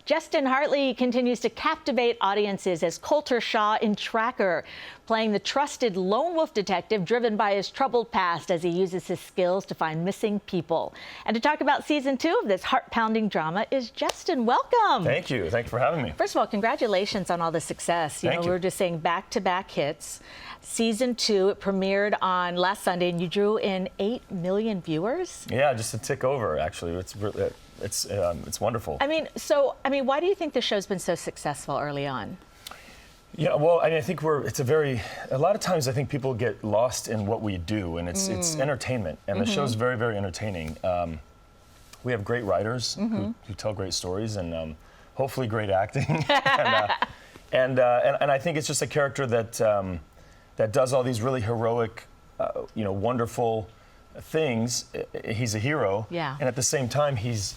Justin Hartley continues to captivate audiences as Coulter Shaw in Tracker, playing the trusted lone wolf detective driven by his troubled past as he uses his skills to find missing people. And to talk about season 2 of this heart-pounding drama is Justin. Welcome. Thank you. Thanks for having me. First of all, congratulations on all the success. Thank you. We were just saying back-to-back hits. Season 2, it premiered on last Sunday, and you drew in 8 million viewers. Yeah, just a tick over, actually. It's wonderful. I mean, why do you think the show's been so successful early on? Yeah, well, I think a lot of times I think people get lost in what we do, and it's entertainment, and the show's very, very entertaining. We have great writers who tell great stories, and hopefully great acting. and I think it's just a character that does all these really heroic, wonderful things. He's a hero, yeah. And at the same time, he's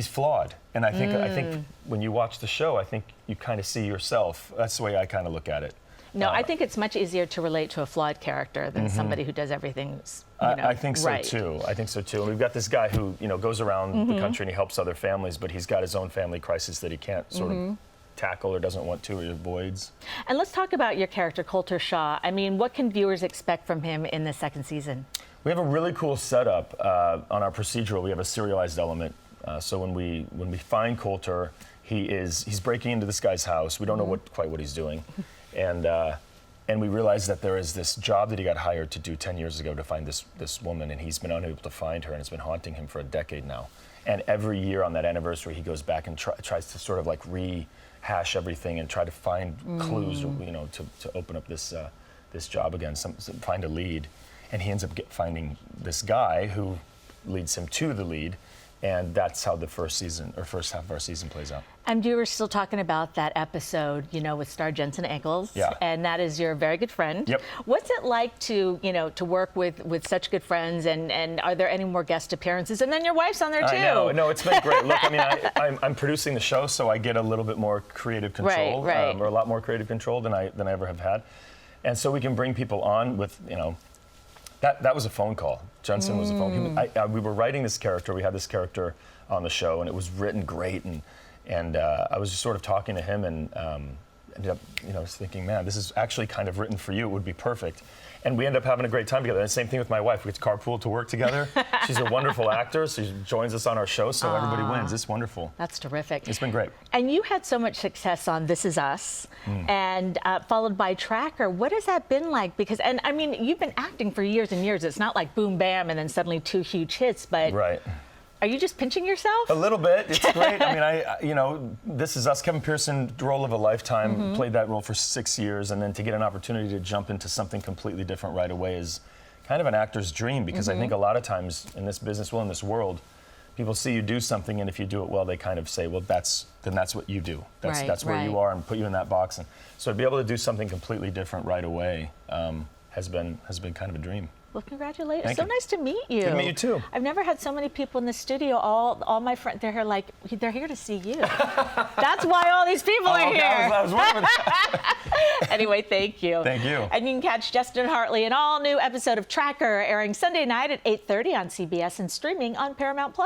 flawed. And I think when you watch the show, I think you kind of see yourself. That's the way I kind of look at it. No, I think it's much easier to relate to a flawed character than somebody who does everything, I think so right. too. I think so too. And we've got this guy who goes around the country and he helps other families, but he's got his own family crisis that he can't sort of tackle or doesn't want to or avoids. And let's talk about your character, Coulter Shaw. I mean, what can viewers expect from him in the second season? We have a really cool setup on our procedural. We have a serialized element. So when we find Coulter, he's breaking into this guy's house. We don't know quite what he's doing, and we realize that there is this job that he got hired to do 10 years ago to find this woman, and he's been unable to find her, and it's been haunting him for a decade now. And every year on that anniversary, he goes back and tries to sort of like rehash everything and try to find clues, to open up this job again, find a lead. And he ends up finding this guy who leads him to the lead. And that's how the first half of our season plays out. And you were still talking about that episode, with star Jensen Ackles. Yeah. And that is your very good friend. Yep. What's it like to work with such good friends? And are there any more guest appearances? And then your wife's on there too. I know. No, it's been great. Look, I'm producing the show, so I get a little bit more creative control, right. Or a lot more creative control than I ever have had, and so we can bring people on with That was a phone call. Jensen was a phone call. We were writing this character. We had this character on the show, and it was written great. And I was just sort of talking to him, and ended up, thinking, man, this is actually kind of written for you. It would be perfect. And we end up having a great time together. And same thing with my wife. We get to carpool to work together. She's a wonderful actor. She joins us on our show, so everybody wins. It's wonderful. That's terrific. It's been great. And you had so much success on This Is Us, and followed by Tracker. What has that been like? Because, you've been acting for years and years. It's not like boom, bam, and then suddenly 2 huge hits, but right. Are you just pinching yourself? A little bit. It's great. This Is Us. Kevin Pearson, role of a lifetime, played that role for 6 years, and then to get an opportunity to jump into something completely different right away is kind of an actor's dream, because I think a lot of times in this business, in this world, people see you do something, and if you do it well, they kind of say, well, that's what you do. That's where you are, and put you in that box. And so to be able to do something completely different right away has been kind of a dream. Well, congratulations. Thank so you. nice to meet you. Good to meet you too. I've never had so many people in the studio. All my friends, they're here to see you. That's why all these people are here. I was wondering. Anyway, thank you. Thank you. And you can catch Justin Hartley in an all-new episode of Tracker, airing Sunday night at 8:30 on CBS and streaming on Paramount+.